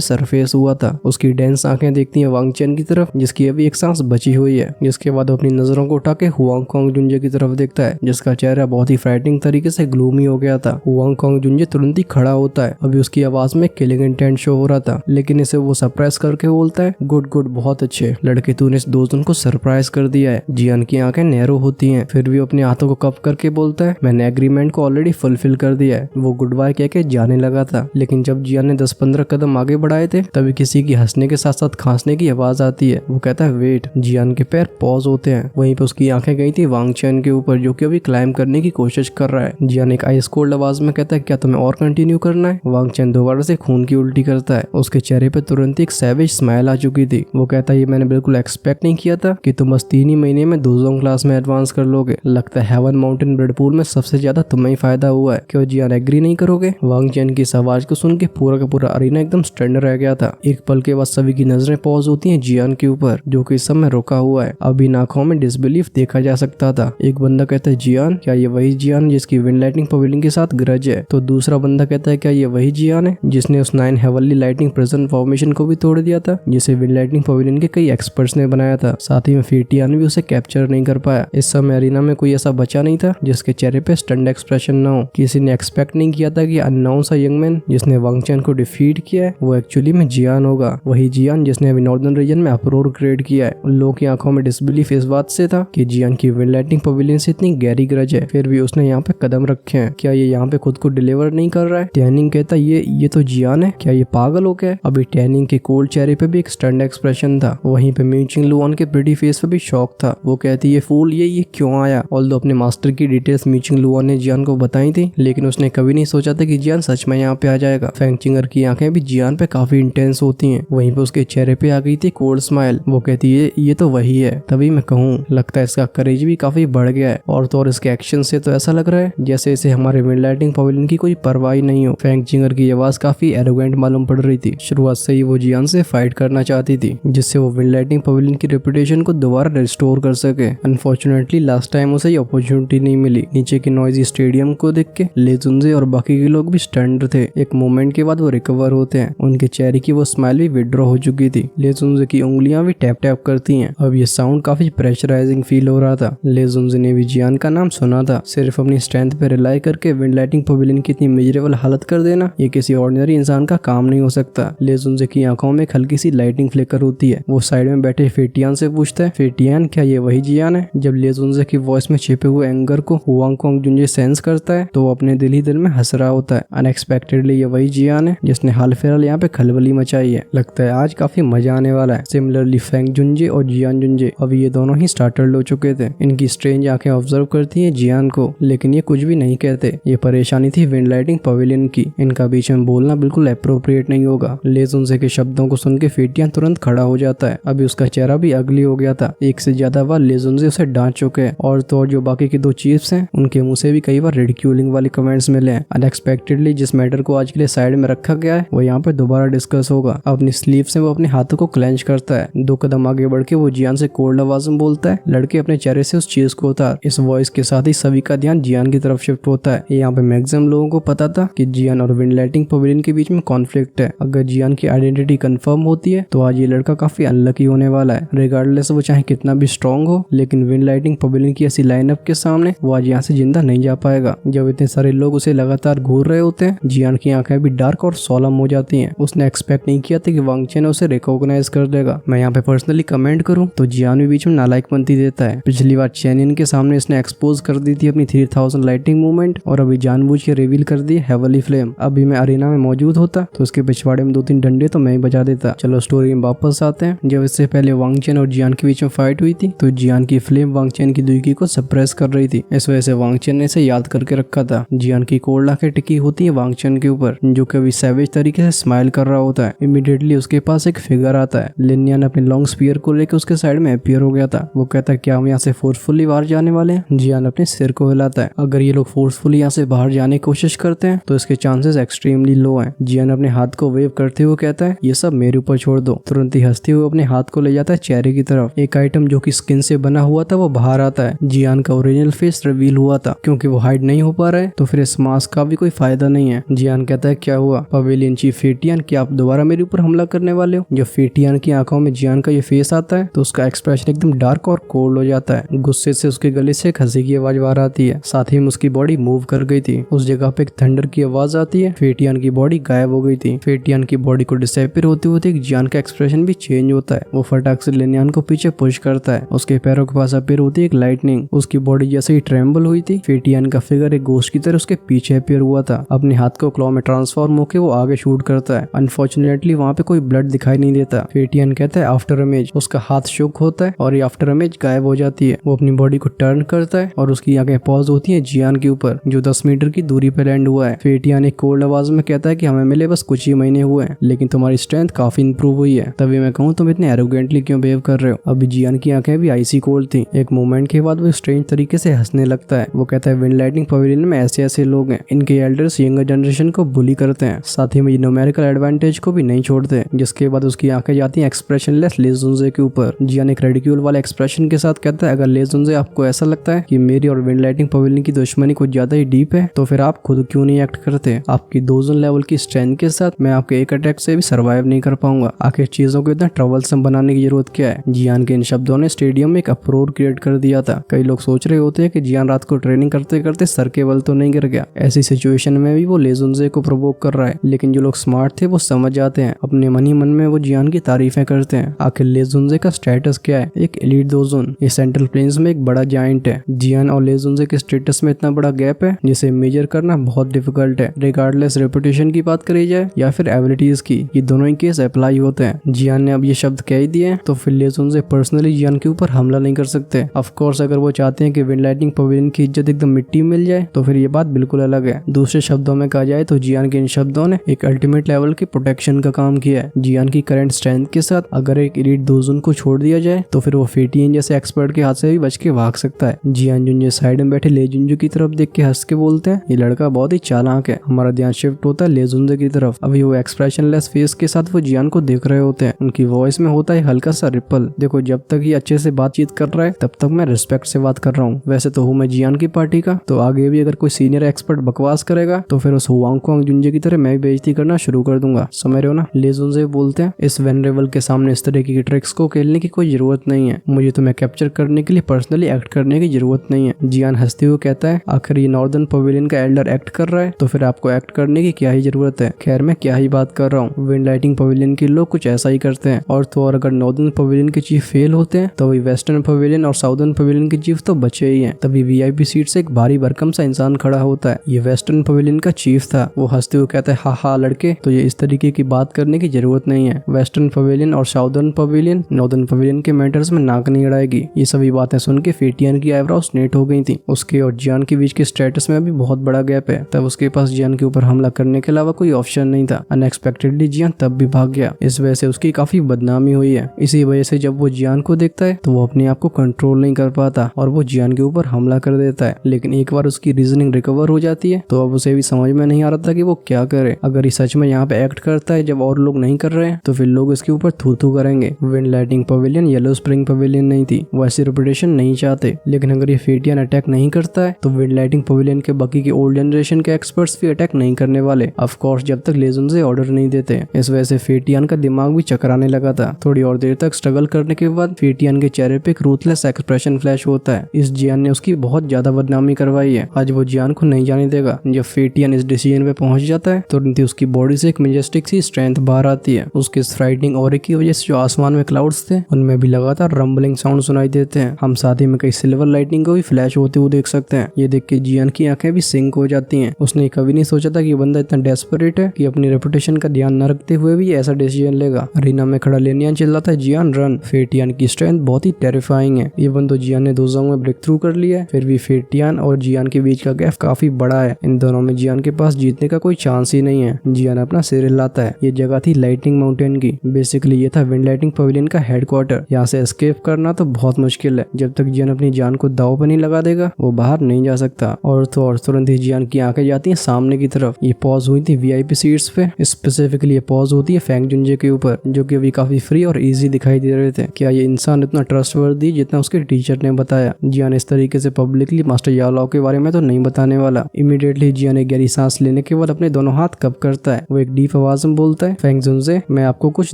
सरफेस हुआ था। उसकी डेंस आंखें देखती हैं वांग चेन की तरफ, जिसकी अभी एक सांस बची हुई है। जिसके बाद वो अपनी नजरों को उठा के हुआंग कॉन्ग जुंजे की तरफ देखता है, जिसका चेहरा बहुत ही फ्राइटनिंग तरीके से ग्लूमी हो गया था। हुआंग कॉन्ग जुंजे तुरंत ही खड़ा होता है। अभी उसकी आवाज में किलिंग इंटेंट शो हो रहा था, लेकिन इसे वो सरप्राइज करके बोलता है, गुड गुड, बहुत अच्छे लड़के, तूने इस दोस्तों को सरप्राइज कर दिया है। जियान की आंखें नैरो होती हैं, फिर भी अपने हाथों को कप करके बोलता है, मैंने एग्रीमेंट को ऑलरेडी फुलफिल कर दिया है। वो गुड बाय कह के जाने लगा था, लेकिन जब जियान ने 10-15 कदम आगे बढ़ाए थे तभी किसी की हंसने के साथ साथ खांसने की आवाज आती है। वो कहता है, वेट। जियान के पैर पॉज होते हैं। वहीं पे उसकी आंखें गई थी वांग चेन के ऊपर, जो कि अभी क्लाइम करने की कोशिश कर रहा है। जियान एक आइस कोल्ड आवाज में कहता है, क्या तुम्हें और कंटिन्यू करना है? वांग चेन दोबारा से खून की उल्टी करता है। उसके चेहरे पे तुरंत एक सैवेज स्माइल आ चुकी थी। वो कहता है, ये मैंने बिल्कुल एक्सपेक्ट नहीं किया था कि तुम बस 3 ही महीने में दोजोंग क्लास में एडवांस कर लोगे। लगता है हेवन माउंटेन ब्लड पूल में सबसे ज्यादा तुम्हें ही फायदा हुआ है। क्यों जियान एग्री नहीं करोगे? वांग चेन की इस आवाज को सुन के पूरा का पूरा अरीना एकदम स्टन रह गया था। एक पल के बाद सभी की नजरें पॉज होती हैं जियान के ऊपर, जो कि इस समय रुका हुआ है। अभी आंखों में डिसबिलीफ देखा जा सकता था। एक बंदा कहता है, जियान, क्या ये वही जियान जिसकी विंड लाइटिंग पवेलियन के साथ ग्रज है? तो दूसरा बंदा कहता है, क्या ये वही जियान है जिसने उस 9 हेवनली लाइटिंग प्रेजेंट फॉर्मेशन को भी तोड़ दिया था, जिसे विंड लाइटिंग पवेलियन के कई एक्सपर्ट्स ने बनाया था? साथ ही में फेटियान भी उसे कैप्चर नहीं कर पाया। इस समय अरीना में कोई ऐसा बचा नहीं था जिसके चेहरे पे स्टन्ड एक्सप्रेशन न हो। किसी ने एक्सपेक्ट नहीं किया था कि अननोन सा यंग मैन जिसने वांग चेन को डिफीट किया है वो एक्चुअली में जियान होगा। वही जियान जिसने अभी नॉर्दर्न रीजन में अपरोर क्रिएट किया है। उन लोगों की आंखों में डिसबिलीफ इस बात से था कि जियान की विंड लाइटिंग पवेलियन से इतनी गहरी ग्रज है, फिर भी उसने यहाँ पे कदम रखे हैं। क्या ये यहाँ पे खुद को डिलीवर नहीं कर रहा है? टैनिंग कहता है, ये तो जियान है, क्या ये पागल हो गया? अभी टैनिंग के कोल्ड चेहरे पे भी एक स्टन्ड एक्सप्रेशन था। वहीं पे मीचिंग लुआन के प्रिटी फेस पे भी शॉक था। वो कहती, ये फूल ये क्यों आया? ऑल्दो अपने मास्टर की डिटेल्स मीचिंग लुआन ने जियान को बताई थी, लेकिन उसने कभी नहीं सोचा था कि जियान सच में यहाँ पे आ जाएगा। फेंगचिंगर की आंखें भी जियान पे काफी इंटेंस होती हैं। वहीं पे उसके चेहरे पे आ गई थी कोल्ड स्माइल। वो कहती है, ये तो वही है। तभी मैं कहूँ, लगता है इसका करेज भी काफी बढ़ गया है, और तो और इसके एक्शन से तो ऐसा लग रहा है जैसे इसे हमारे विंड लाइटिंग पवेलियन की कोई परवाह नहीं हो। फेंगचिंगर की आवाज काफी एरोगेंट मालूम पड़ रही थी। शुरुआत से ही वो जियान से फाइट करना चाहती थी, जिससे वो विंड लाइटिंग पवेलियन की रेपुटेशन को दोबारा रिस्टोर कर सके। अनफॉर्चुनेटली लास्ट टाइम उसे ये अपॉर्चुनिटी नहीं मिली। नीचे के नॉइजी स्टेडियम को देख के ले जुनजे और बाकी के लोग भी स्टन्ड थे। एक मोमेंट के बाद वो रिकवर होते हैं। उनके चेहरे की वो स्माइल भी विड्रॉ हो चुकी थी। ले जुनजे की उंगलियां भी टैप टैप करती हैं। अब ये साउंड काफी प्रेशराइजिंग फील हो रहा था। ले जुनजे ने भी जियान का नाम सुना था। सिर्फ अपनी स्ट्रेंथ पे रिलाई करके विंड लाइटिंग पवेलियन की इतनी मेजरेबल हालत कर देना, ये किसी ऑर्डिनरी इंसान का काम नहीं हो सकता। ले जुनजे की आंखों में हल्की सी लाइटिंग फ्लिकर होती है। वो साइड में बैठे फेटियान से पूछता है, फेटियान, क्या ये वही जियान है? जब ले जुनजे की वॉइस में छिपे हुए एंगर को हुआंग कॉन्ग जुंजे सेंस करता है तो वो अपने दिल ही दिल में हंस रहा होता है। अनएक्सपेक्टेडली ये वही जियान है जिसने हाल फिलहाल यहाँ पे खलबली मचाई है। लगता है आज काफी मजा आने वाला है। सिमिलरली फेंग जुंजे और जियान जुंजे अब ये दोनों ही स्टार्टर्ड हो चुके थे। इनकी स्ट्रेंज आंखें ऑब्जर्व करती है जियान को, लेकिन ये कुछ भी नहीं कहते। ये परेशानी थी विंड लाइटिंग पवेलियन की। इनका बीच में बोलना बिल्कुल अप्रोप्रिएट नहीं होगा। ले जुनजे के शब्दों को सुन के फेटियान तुरंत खड़ा हो जाता है। अभी उसका चेहरा भी अगली हो गया था। एक से ज्यादा बार ले जुनजे उसे डांट चुके हैं, और तो और जो बाकी के 2 चीफ्स हैं उनके मुंह से भी कई बार रिडिक्यूलिंग वाले कमेंट्स मिले हैं। अनएक्सपेक्टेडली जिस मैटर को आज के लिए साइड में रखा गया है वो यहाँ पे दोबारा डिस्कस होगा। अपनी स्लीव से वो अपने हाथों को क्लेंच करता है। 2 कदम आगे बढ़ के वो जियान से कोल्ड आवाज में बोलता है, लड़के अपने चेहरे से उस चीज को उतार। इस वॉइस के साथ ही सभी का ध्यान जियान की तरफ शिफ्ट होता है। यहाँ पे मैक्सिमम लोगों को पता था कि जियान और विंड लाइटिंग पवेलियन के बीच में कॉन्फ्लिक्ट है। अगर जियान की आइडेंटिटी कंफर्म होती है तो आज ये लड़का काफी अनलकी होने वाला है। रिगार्डलेस वो चाहे कितना भी स्ट्रॉन्ग हो, लेकिन विंड लाइटिंग पवेलियन की ऐसी लाइनअप के सामने वो आज यहाँ से जिंदा नहीं जा पाएगा। जब इतने सारे लोग उसे लगातार घूर रहे होते हैं, जियान की आंखें भी डार्क और सोलम हो जाती हैं। उसने एक्सपेक्ट नहीं किया था कि वांग चेन उसे रिकॉग्नाइज कर देगा। मैं यहाँ पे पर्सनली कमेंट करूँ तो जियान भी बीच में नालायकपंती देता है। पिछली बार चेनियन के सामने इसने एक्सपोज कर दी थी अपनी 3000 लाइटिंग मूवमेंट, और अभी जानबूझ के रिवील कर दी हेवनली फ्लेम। अभी मैं अरीना में मौजूद होता तो उसके पिछवाड़े में 2-3 डंडे तो मैं ही बजा देता। चलो स्टोरी में वापस आते हैं। जब इससे पहले वांग चेन और जियान के बीच में फाइट हुई थी तो जियान की फ्लेम वांग चेन की दुई को सप्रेस कर रही थी। इस वजह से वांग चेन ने इसे याद करके रखा था। जियान की कोल्ड आंखें टिकी होती है वांग चेन के ऊपर, जो कभी सैवेज तरीके से स्माइल कर रहा होता है। इमीडिएटली उसके पास एक फिगर आता है। लिनियन अपने लॉन्ग स्पीयर को लेकर उसके साइड में अपीयर हो गया था। वो कहता है, क्या हम यहाँ से फोर्सफुली बाहर जाने वाले हैं? जियान अपने सिर को हिलाता है। अगर ये लोग फोर्सफुली यहाँ से बाहर जाने की कोशिश करते हैं तो इसके चांसेस एक्सट्रीमली लो हैं। जियान अपने हाथ को वेव करते हुए कहता है, ये सब मेरे ऊपर छोड़ दो। तुरंत ही हंसते हुए अपने हाथ को ले जाता है चेहरे की तरफ। एक आइटम जो कि स्किन से बना हुआ था वो बाहर आता है। जियान का ओरिजिनल फेस रिवील हुआ था। क्योंकि वो हाइड नहीं हो पा रहा है तो फिर इस मास्क का भी कोई फायदा नहीं है। जियान कहता है है क्या हुआ? पवेलियन चीफ फेटियन, क्या आप दोबारा मेरे ऊपर हमला करने वाले हो? जब फेटियन की आंखों में जियान का ये फेस आता है तो उसका एक्सप्रेशन एकदम डार्क और कोल्ड हो जाता है। गुस्से से उसके गले से एक हंसी की आवाज बाहर आती है, साथ ही में उसकी बॉडी मूव कर गई थी। उस जगह पे एक थंडर की आवाज आती है। फेटियन की बॉडी गायब हो गई थी। फेटियन की बॉडी को डिसअपीयर होते होते जियान का एक्सप्रेशन भी चेंज होता है। वो फटाक से लेनियान को पीछे पुश करता है। उसके पैरों के पास अपीयर होती है एक लाइटनिंग। उसकी बॉडी जैसे ही ट्रेम्बल हुई थी, फेटियन का फिगर एक गोश्त की तरह उसके पीछे अपीयर हुआ था। अपने हाथ को क्लॉ में ट्रांसफॉर्म होकर वो आगे शूट करता है। अनफॉर्चुनेटली वहाँ पे कोई ब्लड दिखाई नहीं देता। फेटियन कहता है आफ्टर इमेज। उसका हाथ शुक होता है और ये आफ्टर इमेज गायब हो जाती है। वो अपनी बॉडी को टर्न करता है और उसकी आंखें पॉज होती है जियान के ऊपर, जो 10 मीटर की दूरी पे लैंड हुआ है। फेटियन एक कोल्ड आवाज में कहता है कि हमें मिले बस कुछ ही महीने हुए हैं, लेकिन तुम्हारी स्ट्रेंथ काफी इंप्रूव हुई है। तभी मैं कहूँ तुम इतने एरोगेंटली क्यों बिहेव कर रहे हो? अभी जियान की आंखें भी आइसी कोल्ड थी। एक मोमेंट के बाद वो स्ट्रेंज तरीके से हंसने लगता है। वो कहता है विंड लाइटनिंग पवेलियन में ऐसे ऐसे लोग हैं, इनके एल्डर्स यंगर जनरेशन को बुली करते हैं, साथ ही में न्यूमेरिकल एडवांटेज को भी नहीं छोड़ते। जिसके बाद उसकी आंखें जाती हैं एक्सप्रेशनलेस ले जुनजे के ऊपर। जियान एक रेडिक्यूल वाले एक्सप्रेशन के साथ कहता है अगर ले जुनजे आपको ऐसा लगता है कि मेरी और विंड लाइटनिंग पवेलियन की दुश्मनी कुछ ज्यादा ही डीप है, तो फिर आप खुद क्यों नहीं एक्ट करते? आपकी 2 जोन लेवल की स्ट्रेंथ के साथ मैं आपके एक अटैक से भी सर्वाइव नहीं कर पाऊंगा। आखिर चीजों को इतना ट्रबलसम बनाने की जरूरत क्या है? जियान के इन शब्दों ने स्टेडियम में एक अप्रोर क्रिएट कर दिया था। कई लोग सोच रहे होते हैं कि जियान रात को ट्रेनिंग करते करते सर के बल तो नहीं गिर गया। ऐसी सिचुएशन में भी वो ले जुनजे को प्रोवोक कर रहा है, लेकिन जो लोग स्मार्ट थे वो समझ जाते हैं। अपने मन ही मन में वो जियान की तारीफें करते हैं। आखिर ले जुनजे का स्टेटस क्या है? एक एलीट 2 जोन। ये सेंट्रल प्लेन्स में एक बड़ा जायंट है। जियान और ले जुनजे के स्टेटस में इतना बड़ा गैप है जिसे मेजर करना बहुत डिफिकल्ट है। रिगार्डलेस रेपुटेशन की बात करी जाए या फिर एबिलिटीज की, ये दोनों ही केस अप्लाई होते हैं। जियान ने अब ये शब्द कह ही दिए तो फिर ले जुनजे पर्सनली जियान के ऊपर हमला नहीं कर सकते। ऑफ कोर्स अगर वो चाहते हैं कि विंड लाइटनिंग पवेलियन की इज्जत एकदम मिट्टी मिल जाए तो फिर ये बात बिल्कुल अलग है। दूसरे शब्दों में कहा जाए तो जियान के इन शब्दों ने एक अल्टीमेट लेवल के प्रोटेक्शन का काम किया है। जियान की करंट स्ट्रेंथ के साथ अगर एक एलीट 2 जोन को छोड़ दिया जाए तो फिर वो फेटियन जैसे एक्सपर्ट के हाथ से भी बच के भाग सकता है। जियान जुंजे साइड में बैठे ले जुंजू की तरफ देख के हंस के बोलते हैं ये लड़का बहुत ही चालाक है। हमारा ध्यान शिफ्ट होता है ले जुंजे की तरफ। अभी वो एक्सप्रेशनलेस फेस के साथ वो जियान को देख रहे होते हैं। उनकी वॉइस में होता है हल्का सा रिपल। देखो जब तक ये अच्छे से बातचीत कर रहा है तब तक मैं रिस्पेक्ट से बात कर रहा हूँ। वैसे तो हूँ मैं जियान की पार्टी का, तो आगे भी अगर कोई सीनियर एक्सपर्ट बकवास करेगा तो फिर उस हुआंग जुंजे की तरह मैं भी बेइज्जती करना शुरू कर दूंगा। समझ रहे हो ना? ले जुनजे बोलते हैं इस वेनरेबल के सामने इस तरह की ट्रिक्स को खेलने की कोई जरूरत नहीं है। मुझे तुम्हें कैप्चर करने के लिए पर्सनली एक्ट करने की जरूरत नहीं है। जियान हंसते हुए कहता है आखिर ये नॉर्दर्न पवेलियन का एल्डर एक्ट कर रहा है तो फिर आपको एक्ट करने की क्या ही जरूरत है। खैर मैं क्या ही बात कर रहा हूँ, विंड लाइटनिंग पवेलियन के लोग कुछ ऐसा ही करते हैं। और तो और अगर नॉर्दर्न पवेलियन के चीफ फेल होते हैं तो वही वेस्टर्न पवेलियन और साउदर्न पवेलियन के चीफ तो बचे ही हैं। तभी वीआईपी सीट से एक भारी भरकम सा इंसान खड़ा होता है। ये वेस्टर्न पवेलियन का चीफ था। वो हंसते हुए कहता है हाँ लड़के, तो ये इस तरीके की बात करने की जरूरत नहीं है। वेस्टर्न पवेलियन और साउदर्न पवेलियन नॉर्दर्न पवेलियन के मैटर्स में नाक नहीं अड़ाएगी। ये सभी बातें सुन के फेटियन की आईब्रोज नेट हो गई थी। उसके और जियान के बीच के स्टेटस में अभी बहुत बड़ा गैप है। तब उसके पास जियान के ऊपर हमला करने के अलावा कोई ऑप्शन नहीं था। अनएक्सपेक्टेडली जियान तब भी भाग गया। इस वजह से उसकी काफी बदनामी हुई है। इसी वजह से जब वो जियान को देखता है तो वो अपने आप को कंट्रोल नहीं कर पाता और वो जियान के ऊपर हमला कर देता है। लेकिन एक बार उसकी रीजनिंग रिकवर हो जाती है तो अब उसे भी समझ में नहीं आ रहा था कि वो क्या करे। अगर ये सच में यहाँ पे एक्ट करता है जब और लोग नहीं कर रहे हैं तो फिर लोग इसके ऊपर थू थू करेंगे। Wind lightning pavilion yellow spring pavilion नहीं थी, वो ऐसी रेपुटेशन नहीं चाहते। लेकिन अगर ये फेटियन अटैक नहीं करता है तो विंड लाइटनिंग पवेलियन के बाकी के ओल्ड जनरेशन के एक्सपर्ट्स भी अटैक नहीं करने वाले, ऑफ कोर्स जब तक ले जुनजे ऑर्डर नहीं देते। इस वजह से फेटियन का दिमाग भी चकराने लगा था। थोड़ी और देर तक स्ट्रगल करने के बाद फेटियन के चेहरे पे एक रूथलेस एक्सप्रेशन फ्लैश होता है। इस जियान ने उसकी बहुत ज्यादा बदनामी करवाई है। आज वो जियान को नहीं जाने देगा। जब फेटियन इस डिसीजन पे पहुंच जाता है तुरंत ही उसकी बॉडी से एक मेजेस्टिक सी स्ट्रेंथ बाहर आती है। उसके फ्राइटनिंग ऑरे की वजह से जो आसमान में क्लाउड्स थे उनमें भी लगातार रंबलिंग साउंड सुनाई देते हैं। हम साथ ही में कई सिल्वर लाइटनिंग को भी फ्लैश होते हुए देख सकते हैं। ये देख के जियान की आंखें भी सिंक हो जाती हैं। उसने कभी नहीं सोचा था कि बंदा इतना डेस्परेट है कि अपनी रेपुटेशन का ध्यान न रखते हुए भी ऐसा डिसीजन लेगा। अरीना में खड़ा लेनियन चिल्लाता है जियान रन। फेटियन की स्ट्रेंथ बहुत ही टेरिफाइंग है। इवन तो जियान ने 2 जोन में ब्रेक थ्रू कर लिया है फिर भी फेटियन और जियान के बीच का गैप काफी बड़ा है। इन दोनों में जियान के पास जीतने का कोई चांस ही नहीं है। जियान अपना सिर हिलाता है। ये जगह थी लाइटनिंग माउंटेन की। बेसिकली ये था विंड लाइटनिंग पवेलियन का हेडक्वार्टर। यहाँ से एस्केप करना तो बहुत मुश्किल है। जब तक जियान अपनी जान को दाव पर नहीं लगा देगा वो बाहर नहीं जा सकता। और तो और तुरंत ही जियान की आंखें जाती हैं सामने की तरफ। ये पॉज हुई थी वीआईपी सीट्स पे। स्पेसिफिकली ये पॉज होती है फैंग जुंजे के ऊपर जो कि अभी काफी फ्री और इजी दिखाई दे रहे थे। क्या ये इंसान इतना ट्रस्टवर्दी जितना उसके टीचर ने बताया? जियान इस तरीके से पब्लिकली मास्टर याओ के बारे में तो नहीं बताने वाला। इमीडिएटली जियान एक गहरी सांस लेने के बाद अपने अपने दोनों हाथ कब करता है। वो एक डीप आवाज में बोलता है, फेंग जुनजे मैं आपको कुछ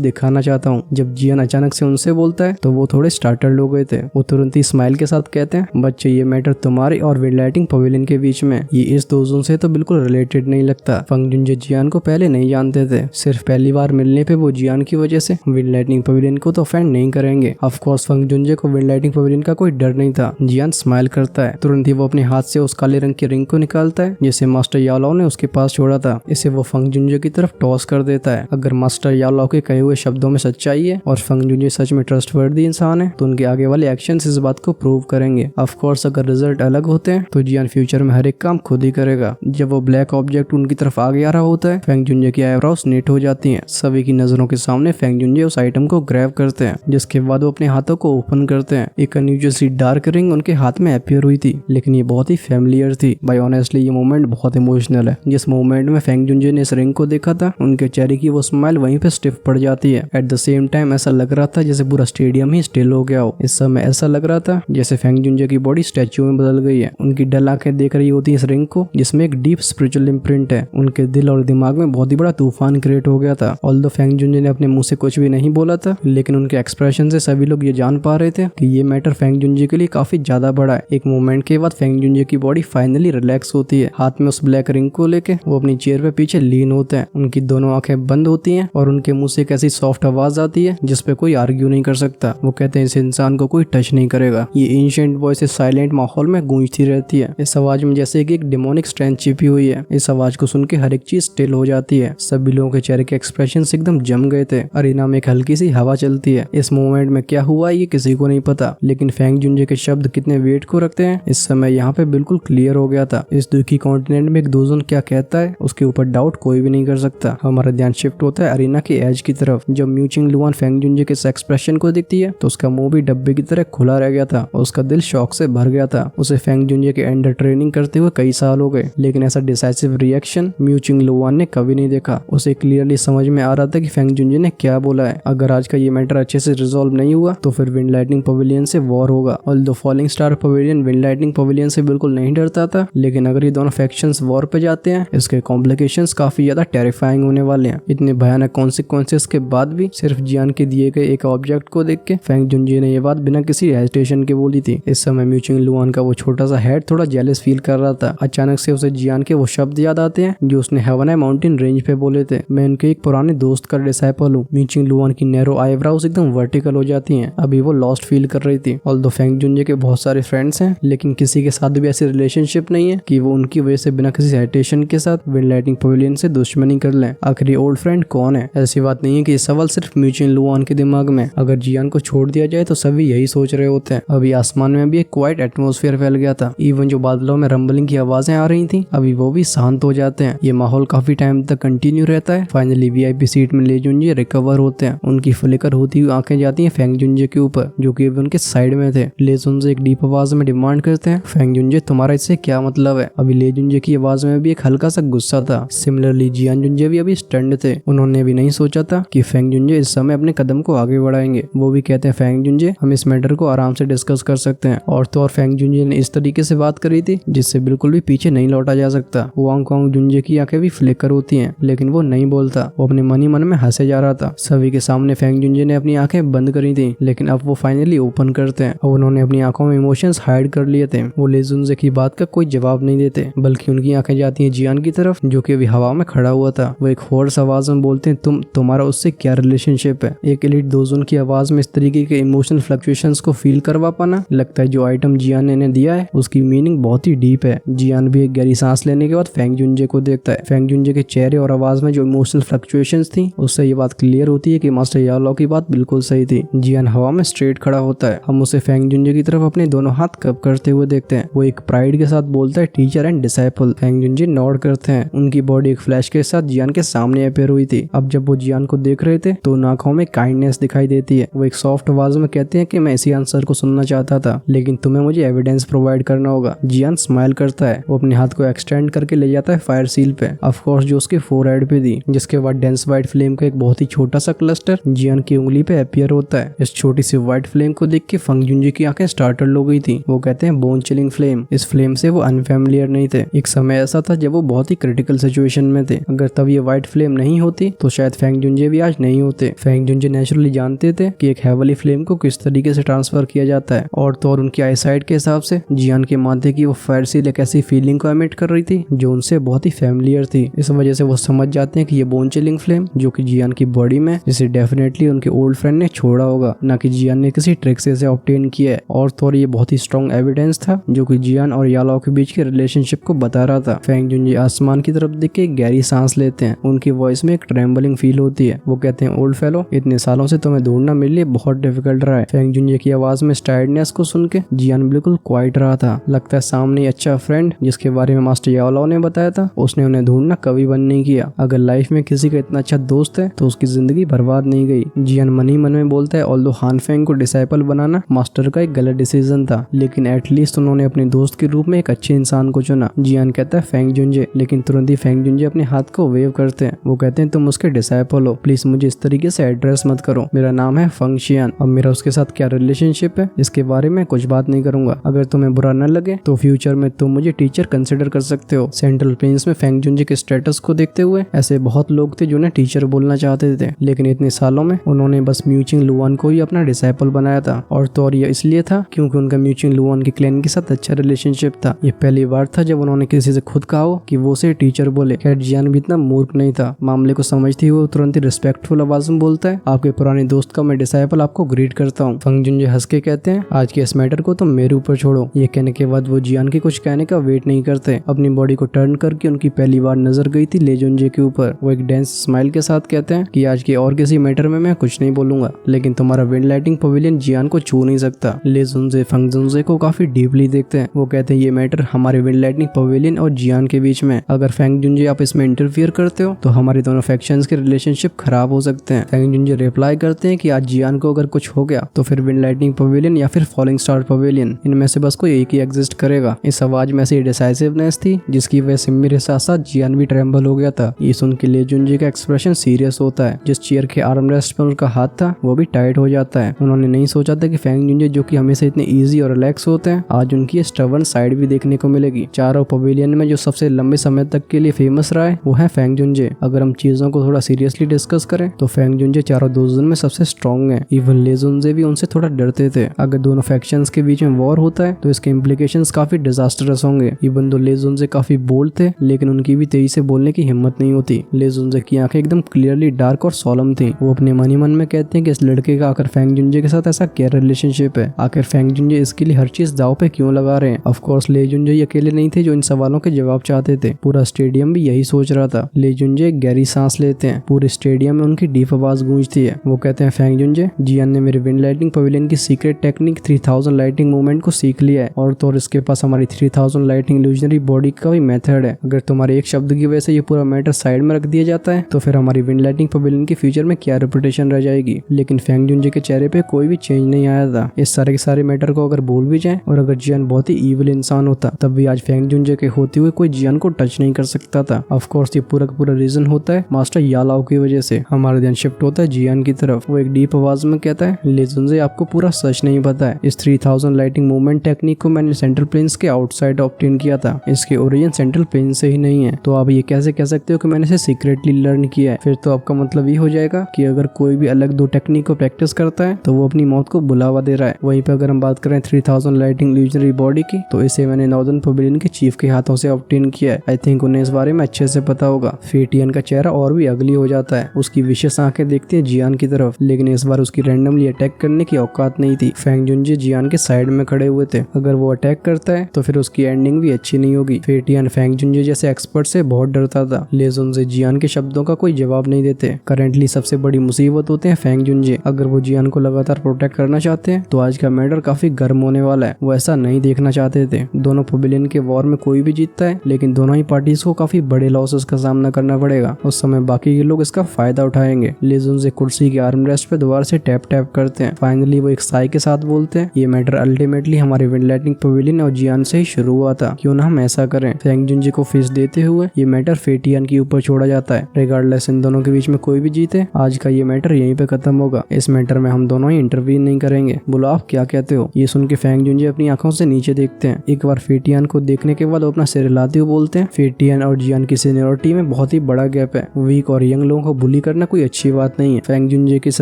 दिखाना चाहता हूँ। जब जियान अचानक से उनसे बोलता है तो वो थोड़े स्टार्टर्ड हो गए थे। वो तुरंत ही स्माइल के साथ कहते हैं, बच्चे ये मैटर तुम्हारी और विंड लाइटिंग पवेलियन के बीच में, ये इस दोस्तों से तो बिल्कुल रिलेटेड नहीं लगता। फेंग जुनजे जियान को पहले नहीं जानते थे, सिर्फ पहली बार मिलने पे वो जियान की वजह से विंड लाइटिंग पवेलियन को तो ऑफेंड नहीं करेंगे। ऑफ कोर्स फेंग जुनजे को विंड लाइटिंग पवेलियन का कोई डर नहीं था। जियान स्माइल करता है, तुरंत ही वो अपने हाथ से उस काले रंग की रिंग को निकालता है जिसे मास्टर याओलाओ ने उसके पास छोड़ा था। इसे वो फेंग जुनजे की तरफ टॉस कर देता है। अगर मास्टर याओलाओ के कहे हुए शब्दों में सच्चाई है और फेंग जुनजे सच में ट्रस्टवर्दी इंसान है तो उनके आगे वाले एक्शंस इस बात को प्रूव करेंगे। ऑफ कोर्स अगर रिजल्ट अलग होते हैं तो जियान फ्यूचर में हर एक काम खुद ही करेगा। जब वो ब्लैक ऑब्जेक्ट उनकी तरफ आगे आ रहा होता है, फेंग जुनजे की आईब्रोज नीट हो जाती हैं। सभी की नजरों के सामने फेंग जुनजे उस आइटम को ग्रैब करते हैं, जिसके बाद वो अपने हाथों को ओपन करते हैं। एक अनयूजुअल सी डार्क रिंग उनके हाथ में अपीयर हुई थी, लेकिन ये बहुत ही फैमिलियर थी। भाई ऑनेस्टली ये मोमेंट बहुत इमोशनल है। जिस मोमेंट में फेंग जुनजे ने इस रिंग को देखा था, उनके चेहरे की वो स्माइल वहीं पे स्टिफ पड़ जाती है। एट द सेम टाइम ऐसा लग रहा था जैसे पूरा स्टेडियम ही स्टिल हो गया हो। इस समय ऐसा लग रहा था जैसे फेंग जुनजे की बॉडी स्टैच्यू में बदल गई है। उनकी डल आंखें देख रही होती है इस रिंग को, जिसमें एक डीप स्पिरिचुअल इम्प्रिंट है। उनके दिल और दिमाग में बहुत ही बड़ा तूफान क्रिएट हो गया था। ऑल्दो फेंग जुनजे ने अपने मुंह से कुछ भी नहीं बोला था, लेकिन उनके एक्सप्रेशन से सभी लोग ये जान पा रहे थे कि ये मैटर फेंग जुनजे के लिए काफी ज्यादा बड़ा है। एक मोमेंट के बाद फेंग जुनजे की बॉडी फाइनली रिलैक्स होती है। हाथ में उस ब्लैक रिंग को लेके वो अपनी चेयर पे पीछे लीन होते हैं। उनकी दोनों आंखें बंद होती हैं और उनके मुंह से एक ऐसी सॉफ्ट आवाज आती है जिसपे कोई आर्ग्यू नहीं कर सकता। वो कहते हैं इस इंसान को कोई टच नहीं करेगा। ये एंशिएंट वॉइस साइलेंट माहौल में गूंजती रहती है। इस आवाज में जैसे कि एक डिमोनिक स्ट्रेंथ छिपी हुई है। इस आवाज को सुन के हर एक चीज स्टिल हो जाती है। सभी लोगों के चेहरे के एक्सप्रेशन एकदम जम गए थे। अरीना में एक हल्की सी हवा चलती है। इस मोमेंट में क्या हुआ ये किसी को नहीं पता, लेकिन फेंग जुनजे के शब्द कितने वेट को रखते हैं इस समय यहाँ पे बिल्कुल क्लियर हो गया था। इस दुखी कॉन्टिनेंट में एक दोजन क्या कहता है उसके ऊपर डाउट कोई भी नहीं कर सकता। हमारा ध्यान शिफ्ट होता है अरीना के एज की तरफ। जब म्यू चिंगलुआन फेंग जुनजे के एक्सप्रेशन को देखती है तो उसका मुंह भी डब्बे की तरह खुला रह गया था और उसका दिल शॉक से भर गया था। उसे फेंग जुनजे के अंडर ट्रेनिंग करते हुए कई साल हो गए, लेकिन ऐसा डिसाइसिव रिएक्शन म्यू चिंगलुआन ने कभी नहीं देखा। उसे क्लियरली समझ में आ रहा था कि फेंग जुनजे ने क्या बोला है। अगर आज का ये मैटर अच्छे से रिजॉल्व नहीं हुआ तो फिर विंड लाइटनिंग पवेलियन से वॉर होगा। Although falling star pavilion wind lightning pavilion से बिल्कुल नहीं डरता था, लेकिन अगर ये दोनों फैक्शंस वॉर पे जाते हैं इसके कॉम्प्लिकेशंस काफी ज्यादा टेरिफाइंग होने वाले हैं। इतने भयानक कॉन्सिक्वेंसेस के बाद भी सिर्फ जियान के दिए गए एक ऑब्जेक्ट को देख के फेंग जुनजे ने ये बात बिना किसी हेजिटेशन के बोली थी। इस समय म्यू चिंगलुआन का वो छोटा सा हेड थोड़ा जेलस फील कर रहा था। अचानक से उसे जियान के वो शब्द याद आते हैं जो उसने हेवनाई माउंटेन रेंज पे बोले थे, मैं उनके एक पुराने दोस्त का डिसाइपल हूँ। म्यू चिंगलुआन की नैरो आईब्रोज एकदम वर्टिकल हो जाती हैं। अभी वो लॉस्ट फील कर रही थी। ऑल्दो फेंग जुनजे के बहुत सारे फ्रेंड्स हैं, लेकिन किसी के साथ भी ऐसी रिलेशनशिप नहीं है कि वो उनकी वजह से बिना किसी हेजिटेशन के साथ विंड लाइटनिंग पवेलियन से दुश्मनी कर लें। आखिर ओल्ड फ्रेंड कौन है? ऐसी बात नहीं है कि ये सवाल सिर्फ म्यू चिंगलुआन के दिमाग में। अगर जियान को छोड़ दिया जाए तो सभी यही सोच रहे होते हैं। अभी आसमान में भी एक क्वाइट एटमॉस्फेयर फैल गया था। इवन जो बादलों में रंबलिंग की आवाजें आ रही थी अभी वो भी शांत हो जाते हैं। ये माहौल काफी टाइम तक कंटिन्यू रहता है। फाइनली वीआईपी सीट में ले जुनजे रिकवर होते हैं। उनकी फ्लिकर होती हुई आंखें जाती हैं फेंग जुनजे के ऊपर जो कि उनके साइड में थे। ले जुनजे एक डीप आवाज में डिमांड करते हैं, फेंग जुनजे तुम्हारा इससे क्या मतलब है? अभी ले जुनजे की आवाज में भी एक हल्का सा गुस्सा था। सिमिलरली जियान जुनजे भी अभी स्टन्ड थे। उन्होंने भी नहीं सोचा था कि फेंग जुनजे इस समय अपने कदम को आगे बढ़ाएंगे। वो भी कहते हैं फेंग जुनजे हम इस मैटर को आराम से डिस्कस कर सकते हैं। और तो और फेंग जुनजे ने इस तरीके से बात करी थी जिससे बिल्कुल भी पीछे नहीं लौटा जा सकता। वांग कांग जुनजे की आंखें भी फ्लिकर होती हैं, लेकिन वो नहीं बोलता। वो अपने मन ही मन में हंसे जा रहा था। सभी के सामने फेंग जुनजे ने अपनी आंखें बंद करी थी, लेकिन अब वो फाइनली ओपन करते हैं और उन्होंने अपनी आंखों में इमोशंस हाइड कर लिए थे। वो ले जुनजे की बात का कोई जवाब नहीं देते, बल्कि उनकी आंखें जाती हैं जियान की तरफ जो कि अभी हवा में खड़ा हुआ था। वो एक होर्स आवाज में बोलते हैं, तुम्हारा उससे क्या रिलेशनशिप है? एक एलिट दोजन की आवाज में इस तरीके के इमोशनल फ्लक्चुएशंस को फील करवा पाना, लगता है जो आइटम जियान ने दिया है उसकी मीनिंग बहुत ही डीप है। जियान भी एक गहरी सांस लेने के बाद फेंग जुनजे को देखता है। फेंग जुनजे के चेहरे और आवाज में जो इमोशनल फ्लक्चुएशंस थी उससे ये बात क्लियर होती है कि मास्टर याओलाओ की बात बिल्कुल सही थी। जियान हवा में स्ट्रेट खड़ा होता है। हम उसे फेंग जुनजे की तरफ अपने दोनों हाथ कप करते हुए देखते हैं। वो एक प्राइड के साथ बोलता है, teacher and disciple. Feng Junjie nod करते हैं। उनकी बॉडी एक फ्लैश के साथ जियान के सामने अपीयर हुई थी। अब जब वो जियान को देख रहे थे तो आंखों में काइंडनेस दिखाई देती है। वो एक सॉफ्ट आवाज में कहते हैं कि मैं इसी आंसर को सुनना चाहता था, लेकिन तुम्हें मुझे एविडेंस प्रोवाइड करना होगा। जियान स्माइल करता है। वो अपने हाथ को एक्सटेंड करके ले जाता है फायर सील पे, ऑफ कोर्स जो उसके फोरहेड पे थी, जिसके बाद डेंस व्हाइट फ्लेम का एक बहुत ही छोटा सा क्लस्टर जियान की उंगली पे अपीयर होता है। इस छोटी सी व्हाइट फ्लेम को देख के फेंग जुनजे की आंखें स्टार्टल हो गई थी। वो कहते हैं बोन चिलिंग फ्लेम। इस फ्लेम से वो अनफैमिलियर नहीं थे। एक समय ऐसा था जब वो बहुत ही क्रिटिकल सिचुएशन में थे। अगर तब ये व्हाइट फ्लेम नहीं होती तो शायद फेंग जुनजे भी आज नहीं होते। फेंग जुनजे नेचुरली जानते थे कि एक हेवली फ्लेम को किस तरीके से ट्रांसफर किया जाता है, और तो और उनकी आईसाइट के हिसाब से जियान के माथे की वो फायर सील एक ऐसी फीलिंग को एमिट कर रही थी जो उनसे बहुत ही फैमिलियर थी। इस वजह से वो समझ जाते हैं कि ये बोन चिलिंग फ्लेम जो कि जियान की बॉडी में, जिसे डेफिनेटली उनके ओल्ड फ्रेंड ने छोड़ा होगा, ना कि जियान ने किसी ट्रिक से इसे ऑब्टेन किया है। और तो और ये बहुत ही स्ट्रॉन्ग एविडेंस था जो कि जियान और यालाओ के बीच के रिलेशनशिप को बता रहा था। फेंग जुनजे आसमान की तरफ देख के एक गहरी सांस लेते हैं। उनकी वॉइस में एक ट्रेम्बलिंग फील होती है। वो कहते हैं, ओल्ड फेलो, इतने सालों से तुम्हें ढूंढना मेरे लिए बहुत डिफिकल्ट रहा है। फेंग जुनजे की आवाज में टायर्डनेस को सुन के जियान बिल्कुल क्वाइट रहा था। लगता है सामने अच्छा फ्रेंड जिसके बारे में मास्टर यालाओ ने बताया था, उसने उन्हें ढूंढना कभी बंद नहीं किया। अगर लाइफ में किसी का इतना अच्छा दोस्त है तो उसकी जिंदगी बर्बाद नहीं गई। जियान मन ही मन में बोलता है, ऑल्दो हान फेंग को डिसाइपल बनाना मास्टर का एक गलत डिसीजन था, लेकिन एटलीस्ट उन्होंने अपने दोस्त के रूप में एक अच्छे इंसान को चुना। जियान कहता है, फेंग जुनजे, लेकिन तुरंत ही फेंग जुनजे अपने हाथ को वेव करते हैं। वो कहते हैं, तुम उसके डिसाइपल हो, प्लीज मुझे इस तरीके से एड्रेस मत करो। मेरा नाम है फेंग शियान। अब मेरा उसके साथ क्या रिलेशनशिप है इसके बारे में कुछ बात नहीं करूंगा। अगर तुम्हें बुरा न लगे तो फ्यूचर में तुम मुझे टीचर कंसिडर कर सकते हो। सेंट्रल प्लेन्स में फेंग जुनजे के स्टेटस को देखते हुए ऐसे बहुत लोग थे जो उन्हें टीचर बोलना चाहते थे, लेकिन इतने सालों में उन्होंने बस म्यूचिंग लुआन को ही अपना डिसाइपल बनाया था। और तो और ये इसलिए था क्योंकि उनका म्यूचिंग लुआन के क्लैन के साथ अच्छा रिलेशनशिप था। ये पहली बार था जब उन्होंने किसी से खुद कहा हो कि वो उसे टीचर बोले। खैर जियान भी इतना मूर्ख नहीं था। मामले को समझते हुए तुरंत ही रिस्पेक्टफुल आवाज में बोलता है, आपके पुराने दोस्त का मैं डिसाइपल आपको ग्रीट करता हूँ। फेंग जुनजे हंस के कहते हैं, आज के इस मैटर को तुम मेरे ऊपर छोड़ो। ये कहने के बाद वो जियान के कुछ कहने का वेट नहीं करते। अपनी बॉडी को टर्न करके उनकी पहली बार नजर गई थी ले जुनजे के ऊपर। वो एक डेंस स्माइल के साथ कहते हैं कि आज के और किसी मैटर में मैं कुछ नहीं बोलूंगा, लेकिन तुम्हारा विंड लाइटिंग पवेलियन जियान को छू नहीं सकता। ले जुनजे फेंग जुनजे को काफी डीपली देखते हैं। वो कहते हैं, ये मैटर हमारे विंड लाइटिंग पवेलियन और जियान के बीच में। अगर फेंग जुनजे आप इसमें इंटरफियर करते हो तो हमारे दोनों फैक्शंस के रिलेशनशिप खराब हो सकते हैं। फेंग जुनजे रिप्लाई करते हैं कि आज जियान को अगर कुछ हो गया तो फिर विंड लाइटिंग पवेलियन या फिर फॉलिंग स्टार पवेलियन, इनमें से बस कोई एक ही एग्जिस्ट करेगा। इस आवाज में ऐसी डिसाइसिवनेस थी जिसकी वजह से मेरे साथ साथ जियान भी ट्रेम्बल हो गया था। ये सुन के ले जुनजे का एक्सप्रेशन सीरियस होता है। जिस चेयर के आर्म रेस्ट पर उनका हाथ था वो भी टाइट हो जाता है। उन्होंने नहीं सोचा था कि फेंग जुनजे जो कि हमेशा इतने इजी और रिलैक्स होते हैं, आज उनकी स्टबर्न साइड भी देखने को मिलेगी। चारों पवेलियन में जो सबसे लंबे समय तक के लिए फेमस रहा है वो है फेंग जुनजे। अगर हम चीजों को थोड़ा सीरियसली डिस्कस करें तो फेंग जुनजे चारों दोस्तों में सबसे स्ट्रॉन्ग है। इवन ले जुनजे भी उनसे थोड़ा डरते थे। अगर दोनों फैक्शंस के बीच में वॉर होता है तो इसके इम्प्लीकेशंस काफी डिजास्टरस होंगे। इवन दो ले जुनजे काफी बोल्ड थे, लेकिन उनकी भी तेजी से बोलने की हिम्मत नहीं होती। ले जुनजे की आंखें एकदम क्लियरली डार्क और सोलम थी। वो अपने मन ही मन में कहते हैं कि इस लड़के का आखिर फेंग जुनजे के साथ ऐसा क्या रिलेशनशिप है, आखिर फेंग जुनजे इसके लिए हर चीज दाव पे क्यों लगा रहे हैं। ऑफ कोर्स ले जुनजे अकेले नहीं थे जो इन सवालों के जवाब चाहते थे। पूरा स्टेडियम भी यही सोच रहा था। ले जुनजे गहरी सांस लेते हैं। पूरे स्टेडियम में उनकी डीप आवाज गूंजती है। वो कहते हैं, फेंग जुनजे, जियान ने मेरे विंड लाइटिंग पवेलियन की सीक्रेट टेक्निक 3000 लाइटिंग मूवमेंट को सीख लिया है, और तो और इसके पास हमारी 3000 लाइटिंग इल्यूजनरी बॉडी का भी मेथड है। अगर तुम्हारे एक शब्द की वजह से ये पूरा मैटर साइड में रख दिया जाता है तो फिर हमारी विंड लाइटिंग पवेलियन के फ्यूचर में क्या रेपुटेशन रह जाएगी। लेकिन फेंग जुनजे के चेहरे पे कोई भी चेंज नहीं आया था। इस सारे के सारे मैटर को अगर भूल भी जाए और अगर जियान बहुत ही इविल इंसान होता तब भी आज फेंग जुनजे के होते हुए कोई जियान को टच नहीं कर सकता था। ऑफ कोर्स ये पूरा का पूरा रीजन होता है मास्टर यालाओ की वजह से। हमारा ध्यान शिफ्ट होता है जियान की तरफ। वो एक डीप आवाज में कहता है, ले जुनजे, आपको पूरा सच नहीं पता है। इस 3000 लाइटिंग मूवमेंट टेक्निक को मैंने सेंट्रल प्लेन्स के आउटसाइड ऑब्टेन किया था। इसके ओरिजिन सेंट्रल प्लेन से ही नहीं है। तो आप ये कैसे कह सकते हो कि मैंने इसे सीक्रेटली लर्न किया है। फिर तो आपका मतलब ये हो जाएगा कि अगर कोई भी अलग दो टेक्निक को प्रैक्टिस करता है तो वो अपनी मौत को बुलावा दे रहा है। वहीं पे अगर हम बात करें 3000 लाइटिंग इल्यूजनरी बॉडी की, तो इसे मैंने नॉर्दर्न पवेलियन के चीफ के हाथों से ऑब्टेन किया है। आई थिंक उन्हें इस बारे में अच्छे से पता होगा। फेटियन का चेहरा और भी अगली हो जाता है। उसकी विशेष आंखें देखती है जियान की तरफ, लेकिन इस बार उसकी रैंडमली अटैक करने की औकात नहीं थी। फेंग जुनजे जियान के साइड में खड़े हुए थे। अगर वो अटैक करता है तो फिर उसकी एंडिंग भी अच्छी नहीं होगी। फेटियन फेंग जुनजे जैसे एक्सपर्ट से बहुत डरता था। ले जुनजे जियान के शब्दों का कोई जवाब नहीं देते। करंटली सबसे बड़ी मुसीबत होते हैं फेंग जुनजे। अगर वो जियान को लगातार प्रोटेक्ट करना चाहते हैं तो आज का मैटर काफी गर्म होने वाला है। वो ऐसा नहीं देखना चाहते थे। दोनों पवेलियन के वॉर में कोई भी जीतता है, लेकिन दोनों ही पार्टीज को काफी बड़े लॉसेस का सामना करना पड़ेगा। उस समय बाकी के लोग इसका फायदा उठाएंगे। ले जुनजे कुर्सी के आर्म रेस्ट पे दोबारा से टैप टैप करते हैं। फाइनली वो एक साई के साथ बोलते हैं, ये मैटर अल्टीमेटली हमारे विंड लाइटिंग पवेलियन और जियान से ही शुरू हुआ था। क्यों ना हम ऐसा करें। फेंग जुनजे को फीस देते हुए ये मैटर फेटियन के ऊपर छोड़ा जाता है। रिगार्डलेस इन दोनों के बीच में कोई भी जीते, आज का ये मैटर यहीं पे खत्म होगा। इस मैटर में हम दोनों ही इंटरवीन नहीं करेंगे। बोलो आप क्या कहते हो। ये सुन के फेंग जुनजे अपनी आंखों से नीचे देखते हैं। एक बार फेटियन को देखने के बाद वो अपना सिर हिलाते हुए बोलते हैं, टियन और जियान की सीनियरिटी में बहुत ही बड़ा गैप है। वीक और यंग लोगों को बुली करना कोई अच्छी बात नहीं है। फेंग जुनजे की इस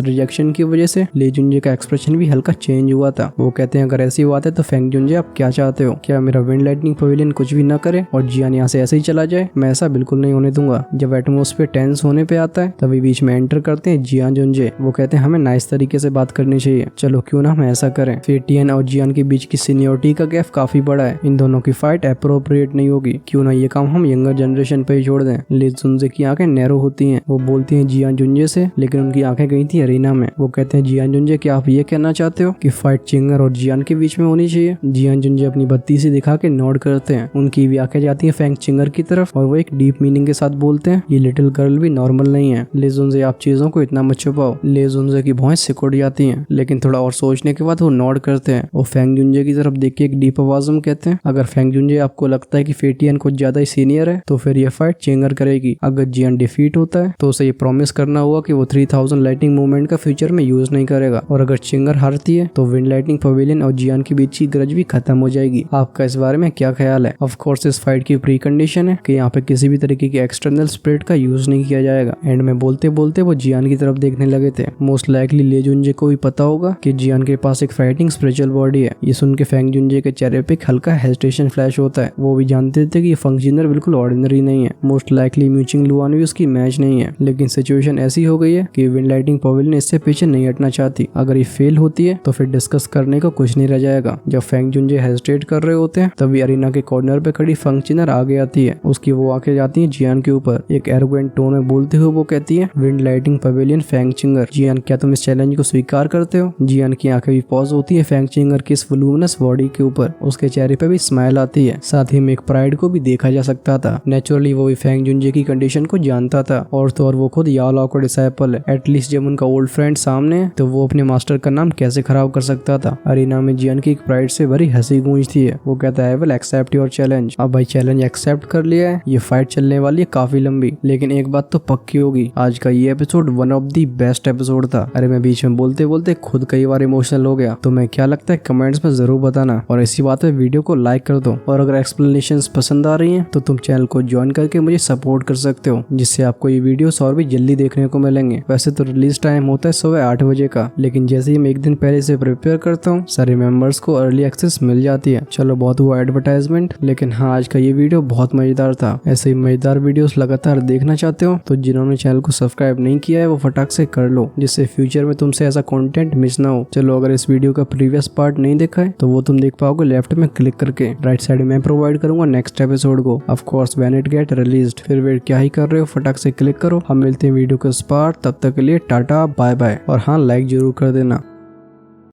रिजेक्शन की वजह से ले जुनजे का एक्सप्रेशन भी हल्का चेंज हुआ था। वो कहते हैं अगर ऐसी बात है तो फेंग जुनजे आप क्या चाहते हो, क्या मेरा विंड लाइटनिंग पवेलियन कुछ भी ना करे और जियान यहाँ से ऐसे ही चला जाए? मैं ऐसा बिल्कुल नहीं होने दूंगा। जब एटमोस्फेयर टेंस होने पे आता है तभी बीच में एंटर करते हैं जियान जुनजे। वो कहते हैं हमें नाइस तरीके से बात करनी चाहिए, चलो क्यों ना हम ऐसा करें। फिर टियन और जियान के बीच की सीनियरिटी का गैप काफी बड़ा है। इन दोनों की फाइट अप्रोप्रिएट नहीं होगी, क्यों ना ये काम हम यंगर जनरेशन पे ही छोड़ दें। ले जुनजे की आंखें नैरो होती हैं। वो बोलती हैं जियान जुनजे से, लेकिन उनकी आंखें गई थी अरीना में। वो कहते हैं जियान जुनजे क्या आप ये कहना चाहते हो कि फाइट चिंगर और जियान के बीच में होनी चाहिए? जियान जुनजे अपनी बत्ती से दिखा के नोड करते हैं। उनकी भी आंखें जाती हैं फेंग चिंगर की तरफ और वो एक डीप मीनिंग के साथ बोलते हैं ये लिटिल गर्ल भी नॉर्मल नहीं है। ले जुनजे आप चीजों को इतना मत छुपाओ। ले जुनजे की भौहें सिकुड़ जाती हैं, लेकिन थोड़ा और सोचने के बाद वो नोड करते हैं। वो फेंग जुनजे की तरफ देख के एक डीप आवाज में कहते हैं अगर फेंग जुनजे आपको लगता है कि फेटियन कुछ ज्यादा ही सीनियर है तो फिर ये फाइट चिंगर करेगी। अगर जियान डिफीट होता है तो उसे ये प्रॉमिस करना होगा कि वो 3000 लाइटिंग मूवमेंट का फ्यूचर में यूज नहीं करेगा, और अगर चिंगर हारती है तो विंड लाइटनिंग पवेलियन और जियान के बीच की ग्रज भी खत्म हो जाएगी। आपका इस बारे में क्या ख्याल है? ऑफ कोर्स इस फाइट की प्री कंडीशन है कि यहाँ पे किसी भी तरीके की एक्सटर्नल स्पिरिट का यूज नहीं किया जाएगा। एंड में बोलते बोलते वो जियान की तरफ देखने लगे थे। मोस्ट लाइकली ले जुनजे को भी पता होगा कि जियान के पास एक फाइटिंग स्पिरिचुअल बॉडी है। ये सुन के फेंग जुनजे के चेहरे पे एक हल्का हेजिटेशन फ्लैश होता है। वो भी जानते थे कि ये फंक्शनर बिल्कुल ऑर्डिनरी नहीं है। मोस्ट लाइकली म्यूचिंग लुआन भी उसकी मैच नहीं है, लेकिन सिचुएशन ऐसी हो गई है कि विंड लाइटिंग पवेलियन इससे पीछे नहीं हटना चाहती। अगर ये फेल होती है तो फिर डिस्कस करने को कुछ नहीं रह जाएगा। जब फेंग जुनजे हेजिटेट कर रहे होते हैं तभी अरीना के कॉर्नर पे खड़ी फंक्शनर आगे आती है। उसकी वो आंखें जाती हैं जियान के ऊपर। एक एरोगेंट टोन में बोलते हुए वो कहती है विंड लाइटिंग पवेलियन फेंग चिंगर, जियान क्या तुम इस चैलेंज को स्वीकार करते हो? जियान की आंखें भी पॉज होती है फेंग चिंगर की इस वॉल्यूमिनस बॉडी के ऊपर। उसके चेहरे पे भी स्माइल आती है, साथ ही में एक प्राइड को भी देखा जा सकता था। नेचुरली वो भी फेंग जुनजे की कंडीशन को जानता था, और तो और वो खुद याओ का डिसाइपल है। एटलीस्ट जब उनका ओल्ड फ्रेंड सामने है तो वो अपने मास्टर का नाम कैसे खराब कर सकता था। अरीना में जियान की एक प्राइड से भरी हंसी गूंजती है। वो कहता है I will accept your challenge. अब भाई चैलेंज एक्सेप्ट कर लिया है, ये फाइट चलने वाली है काफी लंबी, लेकिन एक बात तो पक्की होगी, आज का ये episode one of the best episode था। अरे मैं बीच में बोलते बोलते खुद कई बार इमोशनल हो गया। तुम्हें क्या लगता है कमेंट्स में जरूर बताना, और इसी बात पे वीडियो को लाइक कर दो। और अगर एक्सप्लेनेशंस पसंद आ रही हैं तो तुम चैनल को ज्वाइन करके मुझे सपोर्ट कर सकते हो, जिससे आपको ये वीडियोस और भी जल्दी देखने को मिलेंगे। वैसे तो रिलीज टाइम होता है सुबह 8 बजे का, लेकिन जैसे ही मैं एक दिन पहले से प्रिपेयर करता हूँ सारे मेंबर्स को अर्ली एक्सेस मिल जाती है। चलो बहुत हुआ एडवर्टाइजमेंट, लेकिन हाँ आज का ये वीडियो बहुत मजेदार था। ऐसे ही मजेदार वीडियोस लगातार देखना चाहते हो तो जिन्होंने चैनल को सब्सक्राइब नहीं किया है वो फटाक से कर लो, जिससे फ्यूचर में तुमसे ऐसा कंटेंट मिस ना हो। चलो अगर इस वीडियो का प्रीवियस पार्ट नहीं देखा है तो वो तुम देख पाओगे लेफ्ट में क्लिक करके। राइट साइड में प्रोवाइड करूंगा नेक्स्ट एपिसोड को, of course when it get released. फिर वेट क्या ही कर रहे हो, फटाक से क्लिक करो। हम मिलते हैं वीडियो के उस पार्ट, तब तक के लिए टाटा बाय बाय, और हाँ लाइक जरूर कर देना।